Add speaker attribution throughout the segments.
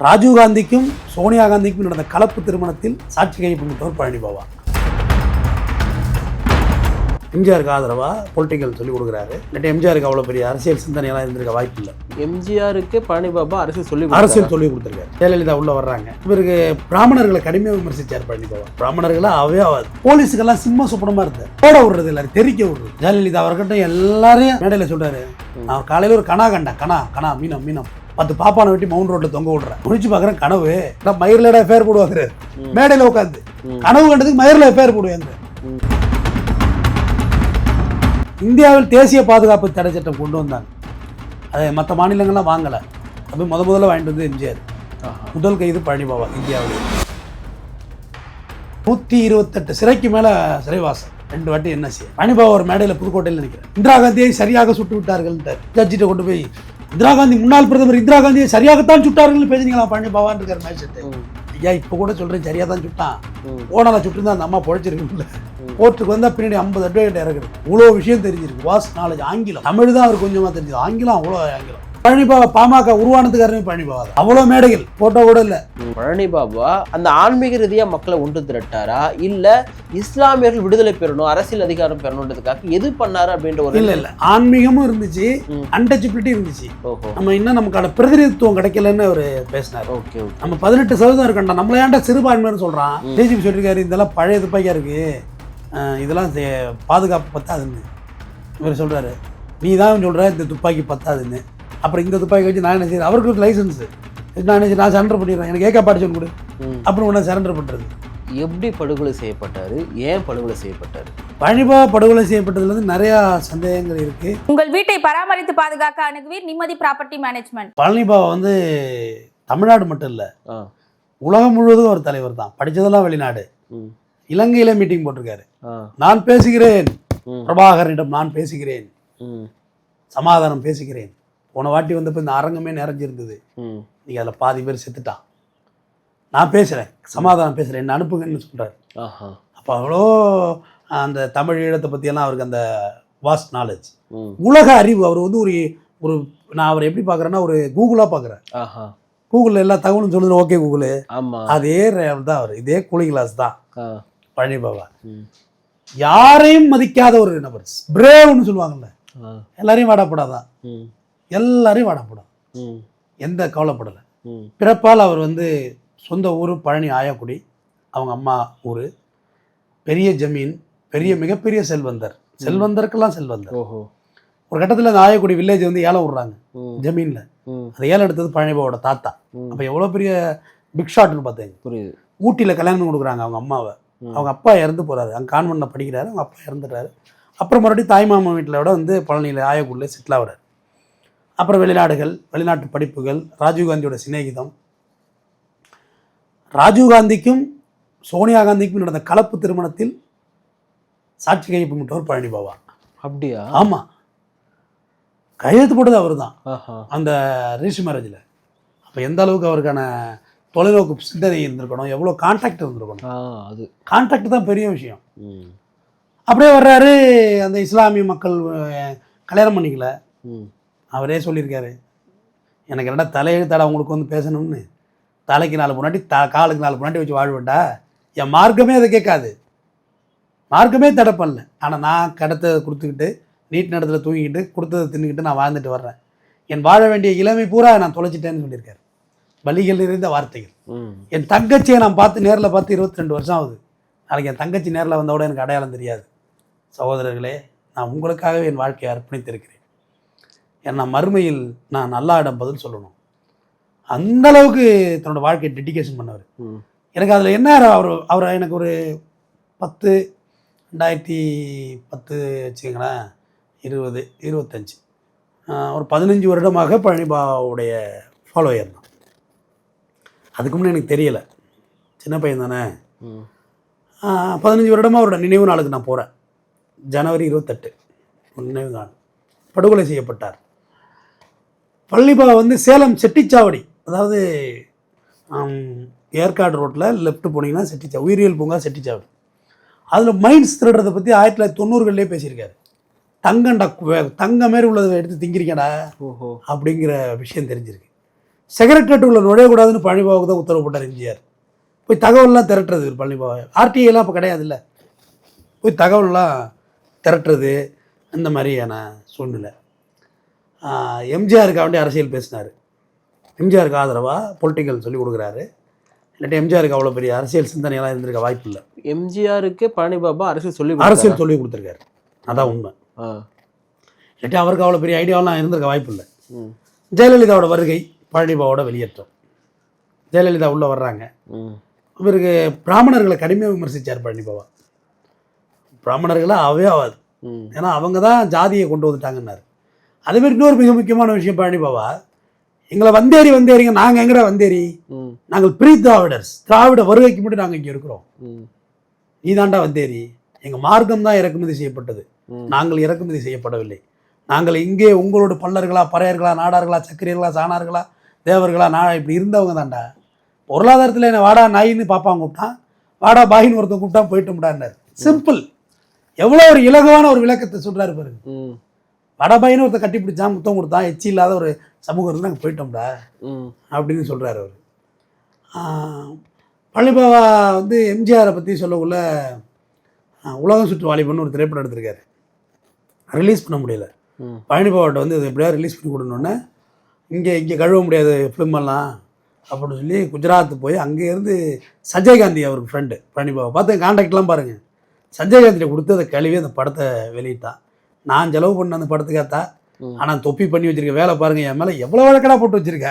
Speaker 1: ராஜீவ்காந்திக்கும் சோனியா காந்திக்கும் நடந்த கலப்பு திருமணத்தில் சாட்சி கையொப்பமிட்டவர் பழனி பாபா. எம்ஜிஆருக்கு ஆதரவா பொலிட்டிக்கல் சொல்லிக் கொடுக்குறாரு. இல்லாட்டி எம்ஜிஆருக்கு அவ்வளோ பெரிய அரசியல் சிந்தனையெல்லாம் இருந்திருக்க வாய்ப்பு இல்லை.
Speaker 2: எம்ஜிஆருக்கு பழனி பாபா அரசியல் சொல்லி
Speaker 1: கொடுத்துருக்காரு. ஜெயலலிதா உள்ள வர்றாங்க. இவருக்கு பிராமணர்களை கடுமையாக விமர்சிச்சார் பழனி பாபா. பிராமணர்களா அவே ஆகாது. போலீஸுக்கெல்லாம் சிம்ம சுப்பனமா இருந்தது. போட விடுறது எல்லாரும் தெரிக்க விடுறது. ஜெயலலிதா அவர்கிட்ட எல்லாரையும் மேடையில் சொல்றாரு, நான் காலையில் ஒரு கணா கண்டேன். கணா மீனம் 10 பாப்பானை வெட்டி மவுண்ட் ரோட்ல தொங்க விடுறேன். முடிச்சு பாக்குறேன் கனவு மயிரில் எஃபேர் போடுவாங்க. மேடையில உட்காந்து கனவு கண்டதுக்கு மயிரில் எஃபேர் போடுவாங்க. இந்தியாவில் தேசிய பாதுகாப்பு தடை சட்டம் கொண்டு வந்தாங்க. அதை மற்ற மாநிலங்கள்லாம் வாங்கலை. அது முதல்ல வாங்கிட்டு வந்து எம்ஜிஆர். முதல் கைது பழனி பாபா. இந்தியாவில் 128 சிறைக்கு மேல சிறைவாசம். 2 வாட்டி என்ன செய்ய. பழனி பாபா ஒரு மேடையில் புதுக்கோட்டையில் நினைக்கிறேன். இந்திரா காந்தியை சரியாக சுட்டு விட்டார்கள். ஜட்ஜிட்ட கொண்டு போய் இந்திரா காந்தி முன்னாள் பிரதமர் இந்திரா காந்தியை சரியாகத்தான் சுட்டார்கள் பேசுனீங்களா பழனி பாபான்னு இருக்கார் மேஜிஸ்ட்ரேட். ஐயா இப்போ கூட சொல்றேன் சரியா தான் சுட்டான். ஓனரை சுட்டு தான் அந்த அம்மா பொழைச்சிருக்குல்ல. கோர்ட்டுக்கு வந்தால் பின்னாடி 50 அட்வொகேட் இறக்குது. இவ்வளோ விஷயம் தெரிஞ்சிருக்கு. Was knowledge. ஆங்கிலம் தமிழ் தான் அவர் கொஞ்சமாக தெரிஞ்சது. ஆங்கிலம் அவ்வளோ ஆங்கிலம். பழனி பாபா பாமக உருவானதுக்காரமே பழனி பாபா தான். அவ்வளோ மேடைகள் போட்டோ கூட இல்லை.
Speaker 2: பழனி பாபா அந்த ஆன்மீக ரீதியாக மக்களை ஒன்று திரட்டாரா இல்லை இஸ்லாமியர்கள் விடுதலை பெறணும் அரசியல் அதிகாரம் பெறணுன்றதுக்காக எது பண்ணாரு அப்படின்ற ஒரு
Speaker 1: இல்லை ஆன்மீகமும் இருந்துச்சு, அன்டச்சபிலிட்டி இருந்துச்சு. நம்ம இன்னும் நமக்கான பிரதிநிதித்துவம் கிடைக்கலன்னு அவர் பேசினார்.
Speaker 2: ஓகே
Speaker 1: நம்ம 18% இருக்கண்டா. நம்மள ஏன்டா சிறுபான்மைன்னு சொல்றான். டிஜிபி சொல்லியிருக்காரு, இதெல்லாம் பழைய துப்பாக்கியா இருக்கு, இதெல்லாம் பாதுகாப்பு பத்தாதுன்னு இவர் சொல்றாரு. நீ தான் சொல்ற இந்த துப்பாக்கி பத்தாதுன்னு. அப்புறம் இந்த துப்பாக்கி வச்சு நான் என்ன செய்யறேன்? அவருக்கு லைசன்ஸ் நான் சரண்டர் பண்ணிடுறேன். எனக்கு ஏக்கா பாட்டு சொல்லி கொடு. அப்புறம் உடனே சரண்டர் பண்றது.
Speaker 2: எப்படி படுகொலை செய்யப்பட்டாரு? ஏன் படுகொலை செய்யப்பட்டாரு?
Speaker 1: பழனி பாபா படுகொலை செய்யப்பட்டதுல இருந்து நிறைய சந்தேகங்கள் இருக்கு.
Speaker 3: உங்கள் வீட்டை பராமரித்து பாதுகாக்க அணுகுவீர் நிம்மதி ப்ராப்பர்ட்டி மேனேஜ்மெண்ட்.
Speaker 1: பழனி பாபா வந்து தமிழ்நாடு மட்டும் இல்ல, உலகம் முழுவதும் ஒரு தலைவர் தான். படிச்சதெல்லாம் வெளிநாடு. இலங்கையில மீட்டிங் போட்டிருக்காரு. நான் பேசுகிறேன், பிரபாகரனிடம் நான் பேசுகிறேன், சமாதானம் பேசுகிறேன். போன வாட்டி வந்தப்ப இந்த அரங்கமே நிறைஞ்சிருந்தது. நீங்க அதுல பாதி பேர் செத்துட்டான். நான் பேசுறேன், சமாதானம் பேசுறேன், என்ன அனுப்புங்கன்னு சொல்றாரு. அப்ப அவ்வளோ அந்த தமிழ் ஈழத்தை பத்தி எல்லாம் அவருக்கு அந்த வாஸ்ட் நாலேஜ், உலக அறிவு. அவர் வந்து ஒரு நான் அவர் எப்படி பாக்குறேன்னா ஒரு கூகுளா பாக்குறேன். கூகுள்ல எல்லா தகவலும் சொல்லுற. ஓகே கூகுளு, அதே தான் அவர். இதே கூலிங் கிளாஸ் தான் பழனி பாபா. யாரையும் மதிக்காத ஒரு நபர். பிரேவ்னு சொல்லுவாங்கல்ல, எல்லாரையும் வாடப்படாதான், எல்லாரையும் வாடப்படாது, எந்த கவலைப்படலை. பிறப்பால் அவர் வந்து சொந்த ஊர் பழனி ஆயக்குடி, அவங்க அம்மா ஊர். பெரிய ஜமீன், மிகப்பெரிய செல்வந்தருக்கெல்லாம் செல்வந்தர். ஒரு கட்டத்தில் அந்த ஆயக்குடி வில்லேஜ் வந்து ஏலம் விடுறாங்க ஜமீன்ல. அது ஏலம் எடுத்தது பழனி பாபாவோட தாத்தா. அப்போ எவ்வளோ பெரிய பிக் ஷாட்னு பார்த்தீங்க. ஊட்டியில் கல்யாணம் கொடுக்குறாங்க அவங்க அம்மாவை. அவங்க அப்பா இறந்து போறாரு. அங்கே கான்வென்ட்ல படிக்கிறாரு. அவங்க அப்பா இறந்துட்டாரு. அப்புறம் மறுபடியும் தாய் மாமா வீட்டில் விட வந்து பழனியில் ஆயக்குடியில் செட்டில் ஆகிறார். அப்புறம் வெளிநாட்டு படிப்புகள், ராஜீவ்காந்தியோட சிநேகிதம். ராஜீவ்காந்திக்கும் சோனியா காந்திக்கும் நடந்த கலப்பு திருமணத்தில் சாட்சி கையொப்பமிட்டவர் பழனி பாபா.
Speaker 2: அப்படியா?
Speaker 1: ஆமா, கையெழுத்து போட்டது அவர் தான் அந்த ரிஜிஸ்டர் மேரேஜில். அப்போ எந்த அளவுக்கு அவருக்கான தொலைநோக்கு சிந்தனை இருந்திருக்கணும், எவ்வளோ கான்டாக்ட் இருந்திருக்கணும்.
Speaker 2: அது கான்டாக்ட்
Speaker 1: தான் பெரிய விஷயம். அப்படியே வர்றாரு. அந்த இஸ்லாமிய மக்கள் கல்யாணம் பண்ணிக்கல. அவரே சொல்லியிருக்காரு, எனக்கு என்னடா தலையெழுத்தாடா உங்களுக்கு வந்து பேசணும்னு. தலைக்கு 4 முன்னாடி காலுக்கு 4 முன்னாடி வச்சு வாழ்வேண்டா. என் மார்க்கமே அதை கேட்காது, மார்க்கமே தடை பண்ணல. ஆனால் நான் கடத்ததை கொடுத்துக்கிட்டு நீட் நேரத்தில் தூங்கிக்கிட்டு கொடுத்ததை தின்னுக்கிட்டு நான் வாழ்ந்துட்டு வர்றேன். என் வாழ வேண்டிய இளமை பூரா நான் தொலைச்சிட்டேன்னு சொல்லியிருக்காரு. வலிகள் நிறைந்த வார்த்தைகள். என் தங்கச்சியை நான் நேரில் பார்த்து 22 வருஷம் ஆகுது. நாளைக்கு என் தங்கச்சி நேரில் வந்தோட எனக்கு அடையாளம் தெரியாது. சகோதரர்களே, நான் உங்களுக்காகவே என் வாழ்க்கையை அர்ப்பணித்திருக்கிறேன். ஏன்னா மறுமையில் நான் அல்லாஹ்விடம் பதில் சொல்லணும். அந்த அளவுக்கு தன்னோட வாழ்க்கையை டெடிகேஷன் பண்ணவர். எனக்கு அதில் என்ன, அவர் எனக்கு ஒரு 2010 வச்சுக்கங்களேன், 20, 25, ஒரு 15 வருடமாக பழனி பாபாவுடைய ஃபாலோயர் தான். அதுக்கு முன்னே எனக்கு தெரியலை, சின்ன பையன் தானே. 15 வருடமாக அவரோட நினைவு நாளுக்கு நான் போகிறேன். ஜனவரி 28 நினைவு நாள். படுகொலை செய்யப்பட்டார். பழனி பாபா வந்து சேலம் செட்டிச்சாவடி, அதாவது ஏற்காடு ரோட்டில் லெஃப்ட் போனீங்கன்னா செட்டிச்சாவடி, உயிரியல் பூங்கா செட்டிச்சாவடி. அதில் மைன்ஸ் திருடுறதை பற்றி 1990களிலே பேசியிருக்காரு. தங்க மாரி உள்ளதை எடுத்து திங்கிறீங்கடா அப்படிங்கிற விஷயம் தெரிஞ்சிருக்கு. செக்ரட்டரியேட்டுக்குள்ள நுழையக்கூடாதுன்னு பழனிபாபாவுக்கு தான் உத்தரவு போட்டார் எம்ஜிஆர். போய் தகவல்லாம் திரட்டுறது பழனிபாபா. ஆர்டிஐலாம் அப்போ கிடையாது இல்லை, போய் தகவல்லாம் திரட்டுறது அந்த மாதிரியான சூழ்நிலை. எம்ஜிஆருக்கு வேண்டிய அரசியல் பேசினார். எம்ஜிஆருக்கு ஆதரவாக பொலிட்டிக்கல் சொல்லிக் கொடுக்குறாரு. இல்லாட்டி எம்ஜிஆருக்கு அவ்வளோ பெரிய அரசியல் சிந்தனையெல்லாம் இருந்திருக்க வாய்ப்பு இல்லை.
Speaker 2: எம்ஜிஆருக்கு பழனிபாபா அரசியல் சொல்லி
Speaker 1: கொடுத்துருக்காரு, அதான் உண்மை. இல்லாட்டி அவருக்கு அவ்வளோ பெரிய ஐடியாவெல்லாம் இருந்திருக்க வாய்ப்பு இல்லை. ஜெயலலிதாவோட வருகை, பழனிபாவோட வெளியேற்றம். ஜெயலலிதா உள்ளே வர்றாங்க. இவருக்கு பிராமணர்களை கடுமையாக விமர்சித்தார் பழனிபாபா. பிராமணர்களாக ஆகாது, ஏன்னா அவங்க தான் ஜாதியை கொண்டு வந்துட்டாங்கன்னாரு. அதேமாதிரி இன்னொரு மிக முக்கியமான விஷயம், பழனிபாபா எங்களை வந்தேறிங்க, நாங்கள் எங்கடா வந்தேரி, நாங்கள் ப்ரீ திராவிடர்ஸ், திராவிட வருகைக்கு மட்டும் நாங்கள் இங்கே இருக்கிறோம், நீ தாண்டா வந்தேரி, எங்கள் மார்க்கம் தான் இறக்குமதி செய்யப்பட்டது, நாங்கள் இறக்குமதி செய்யப்படவில்லை, நாங்கள் இங்கே உங்களோட பல்லர்களா, பறையர்களா, நாடார்களா, சக்கிரியர்களா, சாணார்களா, தேவர்களா, இப்படி இருந்தவங்க தாண்டா. பொருளாதாரத்தில் என்ன வாடா நாயின்னு பாப்பாங்க கூப்பிட்டான், வாடா பாயின்னு ஒருத்தன் கூப்பிட்டா போயிட்டோம்டான்னாரு. சிம்பிள். எவ்வளோ ஒரு இலகுவான ஒரு விளக்கத்தை சொல்கிறாரு பாருங்க. வடபாயின்னு ஒருத்தர் கட்டி பிடிச்சான், முத்தம் கொடுத்தான், எச்சி இல்லாத ஒரு சமூகம் இருந்து நாங்கள் போயிட்டோம்டா அப்படின்னு சொல்கிறாரு அவர். பழனிபாபா வந்து எம்ஜிஆரை பற்றி சொல்லக்குள்ள உலகம் சுற்று வாலிபன்னு ஒரு திரைப்படம் எடுத்திருக்காரு, ரிலீஸ் பண்ண முடியல. பழனிபாபாட்ட வந்து இது எப்படியா ரிலீஸ் பண்ணி கொடுனோன்னே, இங்கே கழுவ முடியாது ஃபிலிமெல்லாம் அப்படின்னு சொல்லி குஜராத் போய் அங்கேருந்து சஞ்சய் காந்தி அவருக்கு ஃப்ரெண்டு பழனிபாபா பார்த்து கான்டாக்ட்லாம் பாருங்கள், சஞ்சய் காந்தியை கொடுத்து அதை கழுவி அந்த படத்தை வெளியிட்டான். நான் செலவு பண்ண அந்த படத்துக்காத்தா, ஆனால் தொப்பி பண்ணி வச்சிருக்க வேலை பாருங்க, என் மேலே எவ்வளோ வழக்கடா போட்டு வச்சிருக்க,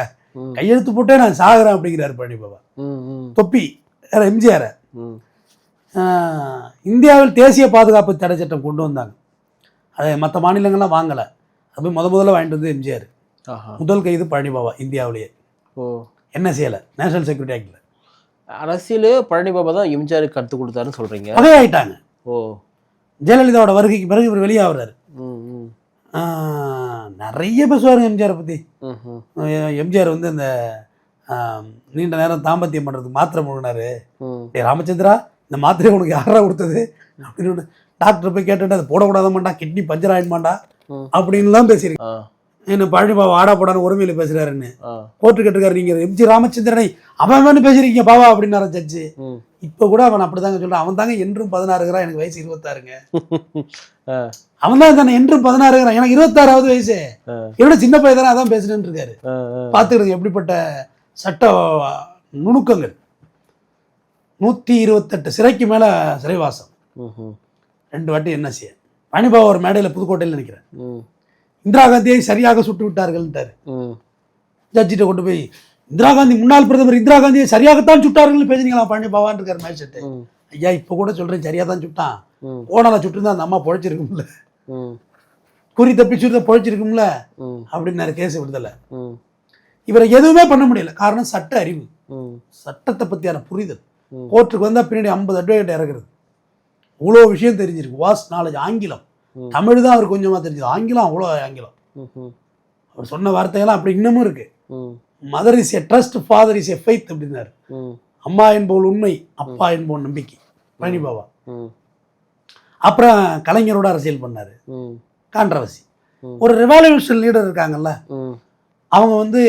Speaker 1: கையெழுத்து போட்டே நான் சாகுறேன் அப்படிங்கிறாரு பழனிபாபா. தொப்பி வேற எம்ஜிஆர். இந்தியாவில் தேசிய பாதுகாப்பு தடை சட்டம் கொண்டு வந்தாங்க, அதை மற்ற மாநிலங்கள்லாம் வாங்கலை, அது முதல்ல வாங்கிட்டு வந்து எம்ஜிஆர். முதல் கைது பழனிபாபா இந்தியாவிலேயே. என்ன செய்யலை, நேஷனல் செக்யூரிட்டி ஆக்டில்.
Speaker 2: அரசியல் பழனிபாபா தான் எம்ஜிஆருக்கு கற்றுக் கொடுத்தாருன்னு சொல்கிறீங்க.
Speaker 1: வகையாயிட்டாங்க. ஜெயலலிதாவோட வருகைக்கு பிறகு இவர் வெளியே ஆகுறாரு. நிறைய பேசுவாருங்க எம்ஜிஆரை பற்றி. எம்ஜிஆர் வந்து இந்த நீண்ட நேரம் தாம்பத்தியம் பண்ணுறதுக்கு மாத்திரை முழுகினாரு. ராமச்சந்திரா, இந்த மாத்திரை உனக்கு யாரா கொடுத்தது அப்படின்னு டாக்டர் போய் கேட்டுட்டு அதை போடக்கூடாதமாண்டா, கிட்னி பஞ்சர் ஆயிடுமாண்டா அப்படின்லாம் பேசியிருக்கேன். என்ன பழனிபாபா ஆடா போடான்னு உரிமையில் பேசுகிறாருன்னு கோர்ட்டு கேட்டிருக்காரு. நீங்கள் எம்ஜி ராமச்சந்திரனை அவன் பேசுறீங்க பாவா அப்படின்னாரு ஜட்ஜு. இப்போ கூட அவன் அப்படி தாங்க சொல்கிறான், அவன் தாங்க என்றும் 16 எனக்கு வயசு 26ங்க, அவன் தான் தானே என்றும் 16 எனக்கு 26வது வயசு, என்னோட சின்ன பையன் தானே அதான் பேசுறேன்னு இருக்காரு. பார்த்துக்கிடுங்க எப்படிப்பட்ட சட்ட நுணுக்கங்கள். 128 சிறைக்கு மேலே சிறைவாசம், 2 வாட்டி என்ன செய்ய. பழனிபாபா ஒரு மேடையில் புதுக்கோட்டையில் நினைக்கிறேன், இந்திரா காந்தியை சரியாக சுட்டு விட்டார்கள்ட்டாரு. ஜட்ஜிட்ட கொண்டு போய், இந்திரா காந்தி முன்னாள் பிரதமர் இந்திரா காந்தியை சரியாகத்தான் சுட்டார்கள் பேசுனீங்களா பழனிபாபான்னு இருக்காரு மேஜிஸ்ட்ரேட். ஐயா இப்போ கூட சொல்றேன், சரியா தான் சுட்டான், ஓனால சுட்டு அந்த அம்மா பொழைச்சிருக்கும்ல, குறி தப்பி சுட்டு பொழைச்சிருக்கும்ல அப்படின்னாரு. கேஸ் விடுதலை. இவரை எதுவுமே பண்ண முடியல, காரணம் சட்ட அறிவு, சட்டத்தை பத்தியான புரிதல். கோர்ட்டுக்கு வந்தா பின்னாடி 50 அட்வொகேட் இறக்குறது, இவ்வளோ விஷயம் தெரிஞ்சிருக்கு. Was knowledge. ஆங்கிலம், தமிழ் தான் அவர் கொஞ்சமாக தெரிஞ்சது, ஆங்கிலம் அவ்வளோ ஆங்கிலம். அவர் சொன்ன வார்த்தையெல்லாம் அப்படி இன்னமும் இருக்கு. Mother is a trust, father is a faith அப்படின்னாரு. அம்மா என்பவள் உண்மை, அப்பா என்பவள் நம்பிக்கை பழனிபாபா. அப்புறம் கலைஞரோட அரசியல் பண்ணாரு, கான்ட்ரவர்சி. ஒரு ரெவல்யூஷன் லீடர் இருக்காங்கல்ல, அவங்க வந்து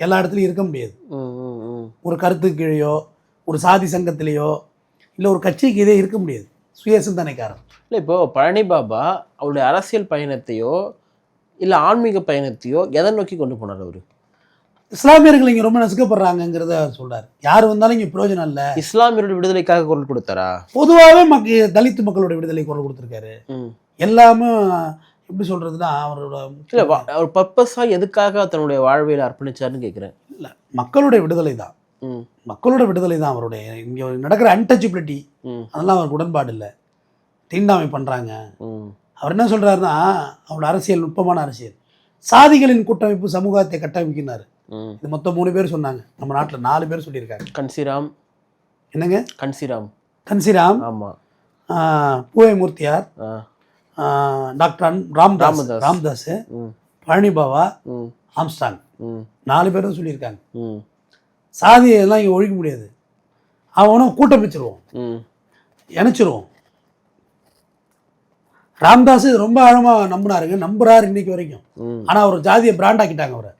Speaker 1: எல்லா இடத்துலையும் இருக்க முடியாது. ஒரு கருத்து கீழையோ, ஒரு சாதி சங்கத்திலேயோ, இல்லை ஒரு கட்சிக்கு இதே இருக்க முடியாது, சுய சிந்தனைக்காரன்.
Speaker 2: இல்லை இப்போ பழனிபாபா அவருடைய அரசியல் பயணத்தையோ இல்லை ஆன்மீக பயணத்தையோ எதை நோக்கி கொண்டு போனார் அவர்?
Speaker 1: இஸ்லாமியர்கள் இங்கே ரொம்ப நசுக்கப்படுறாங்கிறத சொல்றாரு. யார் வந்தாலும் இங்கே பிரயோஜனம் இல்லை.
Speaker 2: இஸ்லாமியருடைய விடுதலைக்காக குரல் கொடுத்தாரா?
Speaker 1: பொதுவாகவே தலித் மக்களோட விடுதலை குரல் கொடுத்துருக்காரு. எல்லாமே எப்படி சொல்றதுன்னா, அவரோட
Speaker 2: இல்லை அவர் பர்பஸாக எதுக்காக தன்னுடைய வாழ்வையில் அர்ப்பணிச்சாருன்னு கேட்குறேன்.
Speaker 1: இல்லை, மக்களோட விடுதலை தான், மக்களோட விடுதலை தான் அவருடைய. இங்கே நடக்கிற அன்டச்சபிலிட்டி அதெல்லாம் அவருக்கு உடன்பாடு இல்லை, தீண்டாமை பண்ணுறாங்க. அவர் என்ன சொல்கிறாருன்னா, அவரோட அரசியல் நுட்பமான அரசியல். சாதிகளின் கூட்டமைப்பு சமூகத்தை கட்டமைக்கினார். இது மொத்தம் 3 பேர் சொன்னாங்க, நம்ம நாட்டில் 4 பேர் சொல்லியிருக்காங்க.
Speaker 2: கன்சிராம்.
Speaker 1: என்னங்க? கன்சிராம்.
Speaker 2: ஆமாம்.
Speaker 1: பூவை மூர்த்தியார், டாக்டர் ராம்தாஸ், பழனிபாபா, ஆம்ஸ்டாங், 4 பேர் தான் சொல்லியிருக்காங்க. சாதியெல்லாம் இங்கே ஒழிக்க முடியாது, அவனும் கூட்டமைச்சிருவோம், இணைச்சிருவோம். ராம்தாஸ் ரொம்ப ஆழமாக நம்பினாருங்க, நம்புறாரு இன்னைக்கு வரைக்கும். ஆனால் அவர் ஜாதியை பிராண்ட் ஆக்கிட்டாங்க அவரை.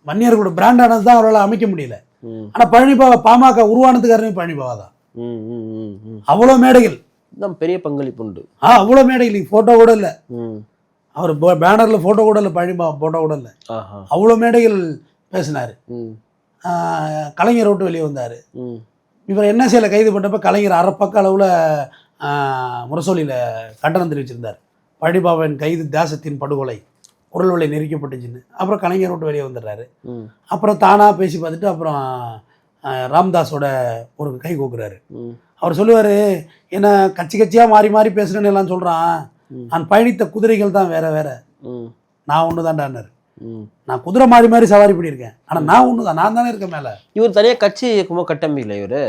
Speaker 1: வன்னியர்களோட பிராண்டானது தான் அவரால் அமைக்க முடியல.
Speaker 2: ம்.
Speaker 1: ஆனா பழனிபாபா பாமக உருவானதுக்கு காரணமே பழனிபாபா தான்.
Speaker 2: ம், ம், ம், ம்.
Speaker 1: அவ்வளோ மேடைகள்,
Speaker 2: தான் பெரிய பங்களிப்பு உண்டு.
Speaker 1: அவ்வளோ மேடைகள், ஃபோட்டோ கூட இல்லை,
Speaker 2: ம்.
Speaker 1: அவர் பேனர்ல ஃபோட்டோ கூட இல்லை, பழனிபாபா ஃபோட்டோ கூட இல்லை,
Speaker 2: ஆஹா.
Speaker 1: அவ்வளோ மேடைகள் பேசினார்.
Speaker 2: ம்.
Speaker 1: கலைஞர் விட்டு வெளியே வந்தார்.
Speaker 2: ம்.
Speaker 1: இவர் NSAல கைது பண்ணப்ப கலைஞர் அரைப்பக்க அளவில் முரசொலியில் கண்டனம் தெரிவிச்சிருந்தார். பழனிபாபாவின் கைது தேசத்தின் படுகொலை, குரல் வலை நெரிக்கப்பட்டுச்சுன்னு. அப்புறம் கலைஞர் விட்டு வெளியே வந்துடுறாரு.
Speaker 2: ம்.
Speaker 1: அப்புறம் தானாக பேசி பார்த்துட்டு அப்புறம் ராம்தாஸோட ஒரு கை கோக்குறாரு.
Speaker 2: ம்.
Speaker 1: அவர் சொல்லுவார், என்ன கட்சி கட்சியாக மாறி மாறி பேசுகிறேன்னு எல்லாம் சொல்கிறான், நான் பயணித்த குதிரைகள் தான் வேற வேற,
Speaker 2: ம்.
Speaker 1: நான் ஒன்று தான்டான்னாரு.
Speaker 2: ம்.
Speaker 1: நான் குதிரை மாறி மாறி சவாரி பண்ணியிருக்கேன், ஆனால் நான் ஒன்று தான், நான் தானே இருக்கேன் மேலே.
Speaker 2: இவர் தனியா கட்சி கட்டமைக்கல இவரு.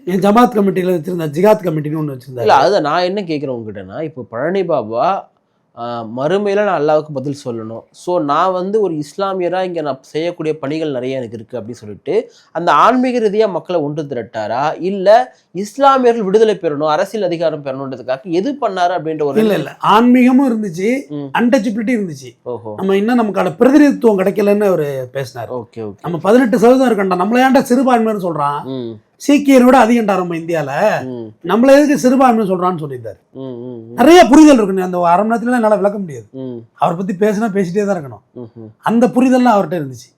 Speaker 1: என் ஜமாத் கமிட்டியில் வச்சுருந்தேன், ஜிகாத் கமிட்டின்னு ஒன்று வச்சுருந்தேன்.
Speaker 2: இல்ல அதுதான் நான் என்ன கேட்குறேன் உங்ககிட்டனா, இப்போ பழனி பாபா மறுமையில நான் அல்லாவுக்கு பதில் சொல்லணும், ஸோ நான் வந்து ஒரு இஸ்லாமியராக இங்கே நான் செய்யக்கூடிய பணிகள் நிறைய எனக்கு இருக்குது அப்படின்னு சொல்லிட்டு அந்த ஆன்மீக ரீதியாக மக்களை ஒன்று திரட்டாரா, இல்லை இஸ்லாமியர்கள் விடுதலை பெறணும், அரசியல் அதிகாரம் பெறணுன்றதுக்காக எது பண்ணாரு அப்படின்ற ஒரு
Speaker 1: இல்லை ஆன்மீகமும் இருந்துச்சு, அன்டச்சபிலிட்டி இருந்துச்சு.
Speaker 2: ஓஹோ.
Speaker 1: நம்ம இன்னும் நமக்கான பிரதிநிதித்துவம் கிடைக்கலன்னு அவர் பேசினார்.
Speaker 2: Okay okay.
Speaker 1: நம்ம 18% இருக்கண்டா, நம்மள ஏன்டா சிறுபான்மைன்னு சொல்கிறான், சீக்கியரோட அதிகண்டா நம்ம இந்தியாவில், நம்மள எதுக்கு சிறுபான்மை சொல்கிறான்னு சொல்லியிருந்தார். நிறைய புரிதல் இருக்குன்னு அந்த அரை மணி நேரத்துல என்னால் விளக்க முடியாது. அவரை பற்றி பேசினா பேசிட்டே தான் இருக்கணும். அந்த புரிதல்லாம் அவர்கிட்ட இருந்துச்சு.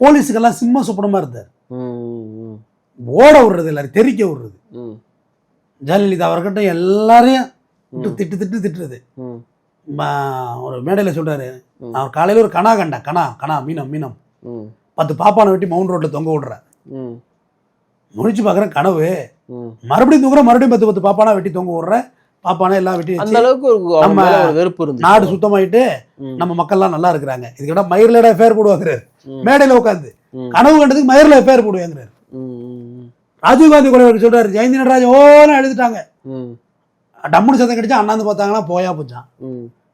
Speaker 1: போலீஸுக்கெல்லாம் சிம்ம சுப்பனமாக இருந்தார். ஓட விடுறது, எல்லாரும் தெரிக்க விடுறது. ஜெயலலிதா அவர்கிட்ட எல்லாரையும் திட்டுறது. ஒரு மேடையில் சொல்றாரு, அவர் காலையில் ஒரு கணா கண்டா, கணா மீனம் 10 பாப்பானை வெட்டி மவுண்ட் ரோட்டில் தொங்க விடுறார். முடிச்சு பார்க்குறேன் கனவு, மறுபடியும் தூக்குறேன், மறுபடியும் 10 பாப்பானா வெட்டி தொங்க விடுறேன், பாப்பானா எல்லாம் வெட்டி
Speaker 2: அந்த அளவுக்கு நம்ம வெறுப்பு இருந்து
Speaker 1: நாடு சுத்தமாயிட்டு நம்ம மக்கள்லாம் நல்லா இருக்கிறாங்க. இதுக்கிட்ட மயிரில் எஃப்ஐஆர் போடுவாங்கிறாரு. மேடையில் உட்காந்து கனவு கண்டதுக்கு மயிரில் எஃப்ஐஆர் போடுவாங்கிறாரு. ராஜீவ்காந்தி கொலை சொல்றாரு, ஜெயந்தி நடராஜ் ஓன்னு எழுதிட்டாங்க, டம்முன்னு சத்தம் கிடைச்சா அண்ணாந்து பார்த்தாங்கன்னா போயா போச்சான்.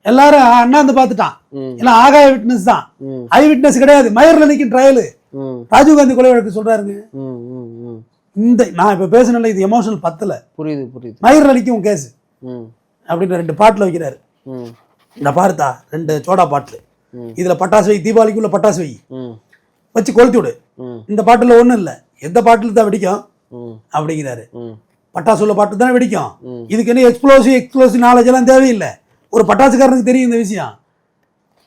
Speaker 1: எல்லாரும் அண்ணாந்து பார்த்துட்டான், எல்லாம் ஆகாய விட்னஸ் தான், ஐ விட்னஸ் கிடையாது, மயிரில் நிற்கும் ட்ரையலு. ராஜீவ்காந்தி கொலை வழக்கு சொல்றாருங்க. இந்த நான் இப்ப பேசுனேன்ல, இது எமோஷனல் பத்தல,
Speaker 2: புரியுது
Speaker 1: மயிர் அடிக்கும் கேஸ் அப்படின்னு 2 பாட்டில் வைக்கிறாரு. இந்த பாருத்தா 2 சோடா பாட்டில், இதுல பட்டாசு வை, தீபாவளிக்குள்ள பட்டாசு வை, வச்சு கொளுத்தி விடு. இந்த பாட்டில் ஒண்ணும் இல்லை, எந்த பாட்டில் தான் வெடிக்கும் அப்படிங்கிறாரு. பட்டாசு உள்ள பாட்டு தானே வெடிக்கும், இதுக்கு என்ன எக்ஸ்ப்ளோசிவ் நாலேஜ் எல்லாம் தேவையில்லை. ஒரு பட்டாசுக்காரனுக்கு தெரியும் இந்த விஷயம்.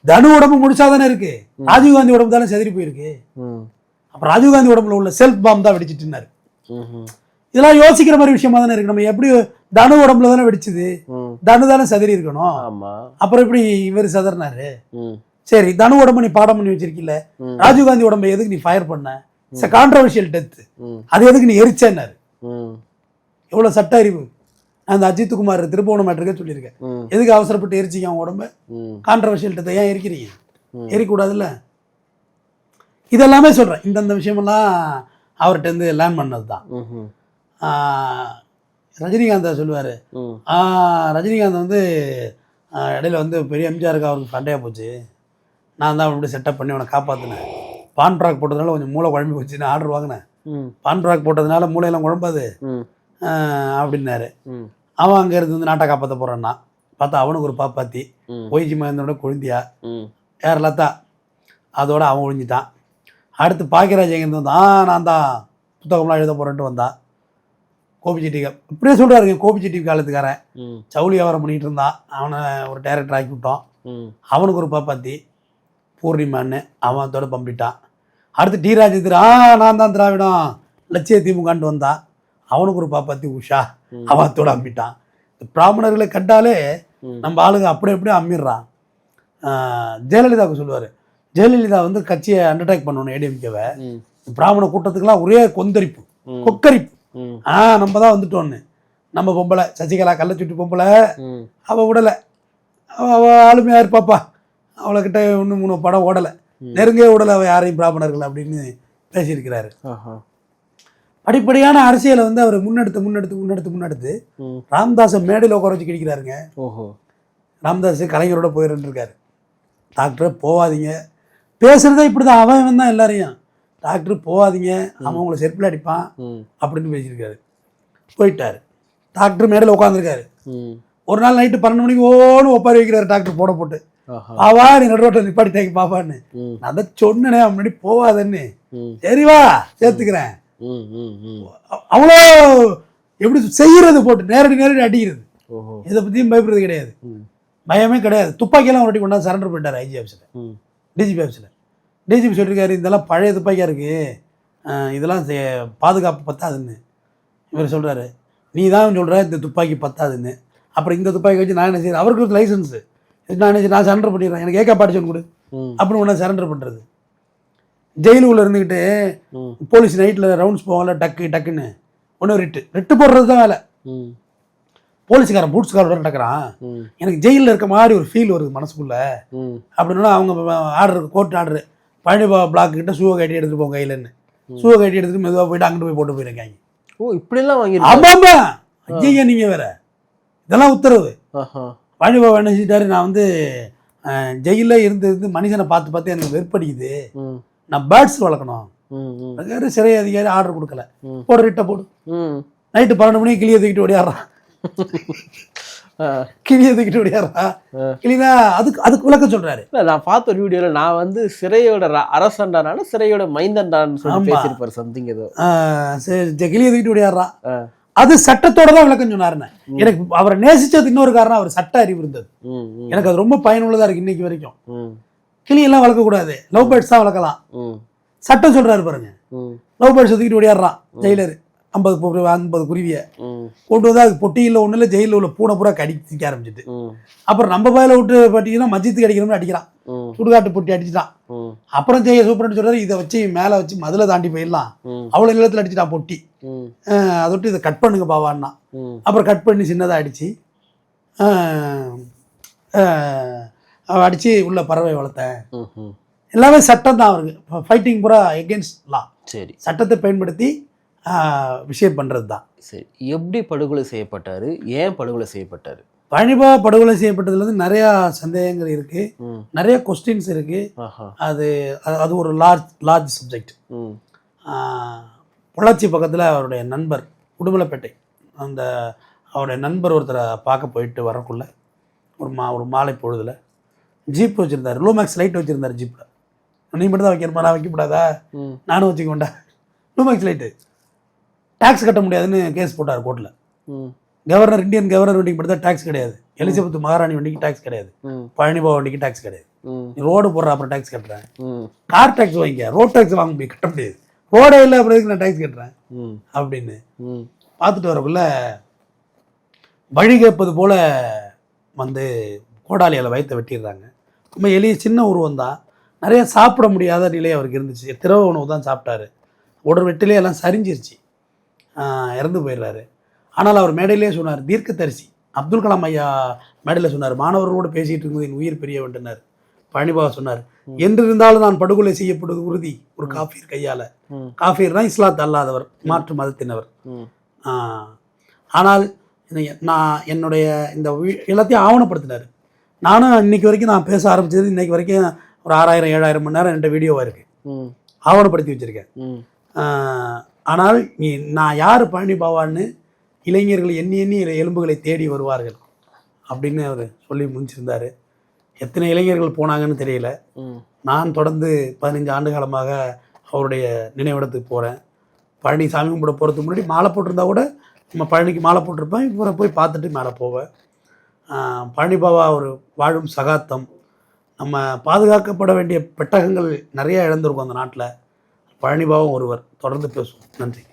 Speaker 1: தனு உடம்பு முடிச்சாதானே இருக்கு, ராஜீவ்காந்தி உடம்பு தானே செதறி போயிருக்கு. அப்ப ராஜீவ்காந்தி உடம்புல உள்ள செல்ஃப் பாம் தான் வெடிச்சிட்டுனாரு. இதெல்லாம் யோசிக்கிற மாதிரி விஷயமா தானே இருக்கு. நம்ம எப்படி தனு உடம்புல தானே வெடிச்சது, தனு தானே செதறி இருக்கணும், அப்புறம் எப்படி இவர் செதறினாரு. சரி, தனு உடம்பு நீ பாடம் பண்ணி வச்சிருக்கீல்ல, ராஜீவ்காந்தி உடம்பை எதுக்கு நீ ஃபயர் பண்ண, கான்ட்ரவர்ஷியல் டெத், அது எதுக்கு நீ எரிச்சேன்னாரு. எவ்வளவு சட்ட அறிவு. அந்த அஜித் குமார் திருப்பவனம் மேட்டருக்கே சொல்லியிருக்கேன், எதுக்கு அவசரப்பட்டு எரிச்சிக்க அவன் உடம்பு, கான்ட்ரவர்ஷியல் டெத்தை ஏன் எரிக்கிறீங்க, எரிக்கூடாதுல்ல. இதெல்லாமே சொல்றேன், இந்தந்த விஷயமெல்லாம் அவர்கிட்ட இருந்து லேர்ன் பண்ணது தான். ரஜினிகாந்தை சொல்லுவார், ரஜினிகாந்த் வந்து இடையில வந்து பெரிய எம்ஜிஆருக்கு அவருக்கு சண்டையாக போச்சு, நான் தான் அப்படி செட்டப் பண்ணி அவனை காப்பாற்றினேன், பான் ப்ராக் போட்டதுனால கொஞ்சம் மூளை குழம்பி போச்சுன்னு ஆர்டர் வாங்கினேன், பான் ப்ராக் போட்டதுனால மூளையெல்லாம் குழம்பாது அப்படின்னாரு. அவன் அங்கே இருந்து வந்து நாட்டை காப்பாற்ற போகிறான்னா பார்த்தா அவனுக்கு ஒரு பாப்பாத்தி, ஒய்ஜி மகேந்திரோட குழந்தையா யாரெல்லாம் தான், அதோட அவன் ஒழிஞ்சிட்டான். அடுத்து பாக்கியராஜ் எங்கேருந்து வந்தான், நான் தான் புத்தகம்லாம் எழுத போகிறேன்ட்டு வந்தான். கோபிச்செட்டி இப்படியே சொல்கிறாருங்க, கோபிச்செட்டி காலத்துக்காரன் சவுளி வியாபாரம் பண்ணிகிட்டு இருந்தான், அவனை ஒரு டைரக்டர் ஆக்கி விட்டோம். அவனுக்கு ஒரு பாப்பாத்தி பூர்ணிமான்னு, அவன் அதோட பம்பிட்டான். அடுத்து டி ராஜேந்திர, நான் தான் திராவிடம் லட்சிய திமுகன்ட்டு வந்தான், அவனுக்கு ஒரு பாப்பாத்தி உஷா, அவன் அதோட அம்பிட்டான். பிராமணர்களை கண்டாலே நம்ம ஆளுங்க அப்படி எப்படியும் அம்மிடுறான். ஜெயலலிதாவுக்கு சொல்லுவார், ஜெயலலிதா வந்து கட்சியை அண்டர்டேக் பண்ணணும் ஏடிஎம்கேவை, பிராமண கூட்டத்துக்கெல்லாம் ஒரே கொந்தரிப்பு கொக்கரிப்பு, நம்ம தான் வந்துட்டோன்னு. நம்ம பொம்பளை சசிகலா கள்ளச்சுட்டி பொம்பளை, அவள் விடலை, அவள் ஆளுமையாக இருப்பாப்பா, அவளைக்கிட்ட 1-3 படம் ஓடலை, நெருங்கே விடலை அவள் யாரையும் பிராமணர்கள் அப்படின்னு பேசியிருக்கிறாரு. அடிப்படையான அரசியலை வந்து அவர் முன்னெடுத்து ராம்தாஸை மேடையில் உட்கார வச்சு கிடைக்கிறாருங்க. ராம்தாஸ் கலைஞரோட போயிருக்காரு. டாக்டர் போவாதீங்க, பேசுறதே இப்படிதான், அவன் தான் எல்லாரையும் டாக்டர் போவாதீங்க, அவன் உங்களை செருப்பில் அடிப்பான் அப்படின்னு பேசியிருக்காரு. போயிட்டாரு. டாக்டர் மேடையில் உட்காந்துருக்காரு. ஒரு நாள் நைட்டு 12 மணிக்கு ஓன்னு ஒப்பாரி வைக்கிறாரு டாக்டர் போட போட்டு,
Speaker 2: ஆஹா.
Speaker 1: பாவா நீ நடுரோட்டில் நிப்பாட்டிட்டாங்க பாப்பான்னு.
Speaker 2: ம்.
Speaker 1: நான் அதை சொன்னேனே முன்னாடி போவாதன்னு.
Speaker 2: ம்.
Speaker 1: சரிவா சேர்த்துக்கிறேன்.
Speaker 2: ம். ம். ம்.
Speaker 1: அவ்வளோ எப்படி செய்யறது போட்டு நேரடி அடிக்கிறது.
Speaker 2: ஓஹோ.
Speaker 1: இதை பற்றியும் பயப்படுறது கிடையாது,
Speaker 2: ம்.
Speaker 1: பயமே கிடையாது. துப்பாக்கியெல்லாம் ஒரு வாட்டி கொண்டாந்து சரண்டர் பண்ணிட்டார் ஐஜி ஆஃபீஸில்,
Speaker 2: ம்.
Speaker 1: டிஜிபி ஆஃபீஸில். டிஜிபி சொல்லியிருக்காரு இதெல்லாம் பழைய துப்பாக்கியாக இருக்குது, இதெல்லாம் பாதுகாப்பு பத்தாதுன்னு. இவர் சொல்கிறாரு நீ தான் சொல்கிற இந்த துப்பாக்கி பத்தாதுன்னு, அப்புறம் இந்த துப்பாக்கி வச்சு நான் என்ன செய்யறேன், அவருக்கு ஒரு லைசன்ஸு, நான் சரண்டர் பண்ணிடுறேன், எனக்கு ஏக்கா பாடிச்சோன்னு கொடு
Speaker 2: ம்.
Speaker 1: அப்படின்னு ஒன்றா சரண்டர் பண்ணுறது. ஜெயிலுக்குள்ளே இருந்துக்கிட்டு
Speaker 2: ம்.
Speaker 1: போலீஸ் நைட்டில் ரவுண்ட்ஸ் போவாங்கல்ல டக்குன்னு ஒன்று ரிட்டு போடுறது தான் வேலை.
Speaker 2: ம்.
Speaker 1: போலீஸ்காரன் பூட்ஸ்காரோட நடக்கிறான்,
Speaker 2: ம்.
Speaker 1: எனக்கு ஜெயிலில் இருக்க மாதிரி ஒரு ஃபீல் வருது மனசுக்குள்ள
Speaker 2: ம்.
Speaker 1: அப்படின்னா அவங்க ஆர்டர் கோர்ட் ஆர்டர் பழனிபா பிளாக் கிட்ட ஷூவை கட்டி எடுத்துட்டு போங்க கையிலன்னு. ஷூவை கட்டி எடுத்துட்டு மெதுவாக போயிட்டு அங்கிட்டு போய் போட்டு போயிருக்காங்க.
Speaker 2: ஓ இப்படிலாம் வாங்கிருக்காங்க.
Speaker 1: ஆமாம்மா ஐயா நீங்க வேற, இதெல்லாம் உத்தரவு.
Speaker 2: ஆஹா.
Speaker 1: பழனிபாபா என்ன செஞ்சிட்டாரு, நான் வந்து ஜெயிலில் இருந்து மனுஷனை பார்த்து பார்த்து எனக்கு வெறுப்படிக்குது,
Speaker 2: ம்.
Speaker 1: நான் பேர்ட்ஸ் வளர்க்கணும்.
Speaker 2: ம். ம்.
Speaker 1: அதுக்காக சிறை அதிகாரி ஆர்டர் கொடுக்கல,
Speaker 2: ம்.
Speaker 1: போடு ரிட்ட போடு.
Speaker 2: ம்.
Speaker 1: நைட்டு 12 மணிக்கு கிளியை தூக்கிட்டு ஓடியாடுறான்.
Speaker 2: ஆ.
Speaker 1: கிளியை தூக்கிட்டு ஓடியாடுறா. கிளினா அதுக்கு விளக்கம் சொல்றாரு.
Speaker 2: இல்ல நான் பார்த்த ஒரு வீடியோல நான் வந்து சிறையோட அரசண்டான சிறையோட மைந்தண்டான்னு சொல்லி
Speaker 1: ஆமா.
Speaker 2: பேசியிருப்பாரு சம்திங் ஏதோ.
Speaker 1: கிளியை தூக்கிட்டு ஓடியாடுறான்.
Speaker 2: ஆ.
Speaker 1: அது சட்டத்தோட தான் விளக்கம் சொன்னாருன்னு. எனக்கு அவரை நேசிச்சது இன்னொரு காரணம், அவர் சட்ட அறிவு இருந்தது.
Speaker 2: ம். ம்.
Speaker 1: எனக்கு அது ரொம்ப பயனுள்ளதா இருக்கு இன்னைக்கு வரைக்கும்.
Speaker 2: ம்.
Speaker 1: கிளியெல்லாம் வளர்க்கக்கூடாது, லவ் பேர்ட்ஸ் தான் வளர்க்கலாம்.
Speaker 2: ம்.
Speaker 1: சட்டம் சொல்றாரு பாருங்க.
Speaker 2: ம்.
Speaker 1: லவ் பேர்ட்ஸ் தூக்கிட்டு ஓடியாடுறான் ஜெயிலர். 50 குருவியை
Speaker 2: ம். கொண்டு
Speaker 1: வந்து அது பொட்டியில் ஒன்றும் இல்லை, ஜெயிலில் உள்ள பூனை பூரா கடிக்க ஆரம்பிச்சிட்டு.
Speaker 2: ம்.
Speaker 1: அப்புறம் நம்ம பயில விட்டு பார்த்தீங்கன்னா மஜித்துக்கு அடிக்கணும்னு அடிக்கிறான்,
Speaker 2: ம்.
Speaker 1: சுடுகாட்டு பொட்டி அடிச்சுட்டான்.
Speaker 2: ம்.
Speaker 1: அப்புறம் சூப்பரண்ட் சொல்றாரு இதை வச்சு மேலே வச்சு மதுளை தாண்டி போயிடலாம்,
Speaker 2: ம்.
Speaker 1: அவ்வளோ நிலத்தில் அடிச்சுட்டான் பொட்டி,
Speaker 2: ம்.
Speaker 1: அதை விட்டு இதை கட் பண்ணுங்க பாவான்னா.
Speaker 2: ம்.
Speaker 1: அப்புறம் கட் பண்ணி சின்னதாக அடித்து உள்ள பறவை வளர்த்தேன்.
Speaker 2: ம்.
Speaker 1: எல்லாமே சட்டம் தான் அவருக்கு. ஃபைட்டிங் பூரா எகென்ஸ்ட் லா,
Speaker 2: சரி.
Speaker 1: சட்டத்தை பயன்படுத்தி விஷயம் பண்ணுறது தான்.
Speaker 2: சரி, எப்படி படுகொலை செய்யப்பட்டாரு, ஏன் படுகொலை செய்யப்பட்டாரு?
Speaker 1: பழனிபா படுகொலை செய்யப்பட்டதுலேருந்து நிறையா சந்தேகங்கள் இருக்குது,
Speaker 2: ம்.
Speaker 1: நிறைய கொஸ்டின்ஸ் இருக்குது.
Speaker 2: ஆஹா.
Speaker 1: அது ஒரு லார்ஜ் சப்ஜெக்ட்.
Speaker 2: ம்.
Speaker 1: பொள்ளாச்சி பக்கத்தில் அவருடைய நண்பர் உடுமலைப்பேட்டை, அந்த அவருடைய நண்பர் ஒருத்தரை பார்க்க போயிட்டு வரக்குள்ள ஒரு மாலை பொழுதில் ஜீப் வச்சுருந்தார், லூமேக்ஸ் லைட் வச்சுருந்தார் ஜீப்பில். நீ மட்டும் தான் வைக்கணுமா, நான் வைக்கக்கூடாதா,
Speaker 2: ம்.
Speaker 1: நானும் வச்சுக்கோண்டா. லூமேக்ஸ் லைட்டு டேக்ஸ் கட்ட முடியாதுன்னு கேஸ் போட்டார் கோர்ட்டில்.
Speaker 2: ம்.
Speaker 1: கவர்னர், இந்தியன் கவர்னர் வண்டிக்கு மட்டும் தான் டேக்ஸ் கிடையாது, எலிசபெத் மகாராணி வண்டிக்கு டேக்ஸ் கிடையாது,
Speaker 2: ம்.
Speaker 1: பழனிபா வண்டிக்கு டேக்ஸ் கிடையாது.
Speaker 2: ம்.
Speaker 1: நீ ரோடு போடுற அப்புறம் டேக்ஸ் கட்டுறேன்,
Speaker 2: ம்.
Speaker 1: கார் டேக்ஸ் வாங்கிக்க, ரோட் டேக்ஸ் வாங்க முடியும், கட்ட முடியாது, ரோடே இல்லை அப்புறம் எதுக்கு நான் டேக்ஸ் கட்டுறேன்
Speaker 2: ம்.
Speaker 1: அப்படின்னு
Speaker 2: ம்.
Speaker 1: பார்த்துட்டு வரக்குள்ள வழி கேட்பது போல் வந்து கோடாலியால் வயிற்ற வெட்டிடுறாங்க. ரொம்ப எளிய சின்ன உருவம் தான், நிறைய சாப்பிட முடியாத நிலை அவருக்கு இருந்துச்சு, திரவ உணவு தான் சாப்பிட்டாரு, உடல் வெட்டிலே எல்லாம் சரிஞ்சிருச்சு, இறந்து போயிடுறாரு. ஆனால் அவர் மேடையிலே சொன்னார், தீர்க்கதரிசி அப்துல் கலாம் ஐயா மேடையில் சொன்னார், மாணவர்களோடு பேசிகிட்டு இருக்கும்போது என் உயிர் பெரிய வேண்டுனார். பழனிபாபா சொன்னார், என்று இருந்தாலும் நான் படுகொலை செய்யப்படுவது உறுதி ஒரு காஃபீர் கையால். காஃபீர்னா இஸ்லாத் அல்லாதவர், மாற்று மதத்தினவர். ஆனால் நான் என்னுடைய இந்த எல்லாத்தையும் ஆவணப்படுத்தினார். நானும் இன்னைக்கு வரைக்கும் நான் பேச ஆரம்பிச்சது இன்னைக்கு வரைக்கும் ஒரு 6000-7000 மணி நேரம் என்கிட்ட வீடியோவாக இருக்குது, ஆவணப்படுத்தி வச்சுருக்கேன். ஆனால் நான் யார் பழனிபாபான்னு இளைஞர்கள் எண்ணி எலும்புகளை தேடி வருவார்கள் அப்படின்னு அவர் சொல்லி முடிச்சிருந்தார். எத்தனை இளைஞர்கள் போனாங்கன்னு தெரியல. நான் தொடர்ந்து 15 ஆண்டு காலமாக அவருடைய நினைவிடத்துக்கு போகிறேன். பழனி சாமி கும்பிட போகிறதுக்கு முன்னாடி மாலை போட்டிருந்தா கூட நம்ம பழனிக்கு மாலை போட்டிருப்பேன், இவரை போய் பார்த்துட்டு மேலே போவேன். பழனிபாபா ஒரு வாழும் சகாப்தம். நம்ம பாதுகாக்கப்பட வேண்டிய பெட்டகங்கள் நிறைய இழந்திருக்கோம் அந்த நாட்டில். பழனிபாபாவும் ஒருவர். தொடர்ந்து பேசுவோம். நன்றி.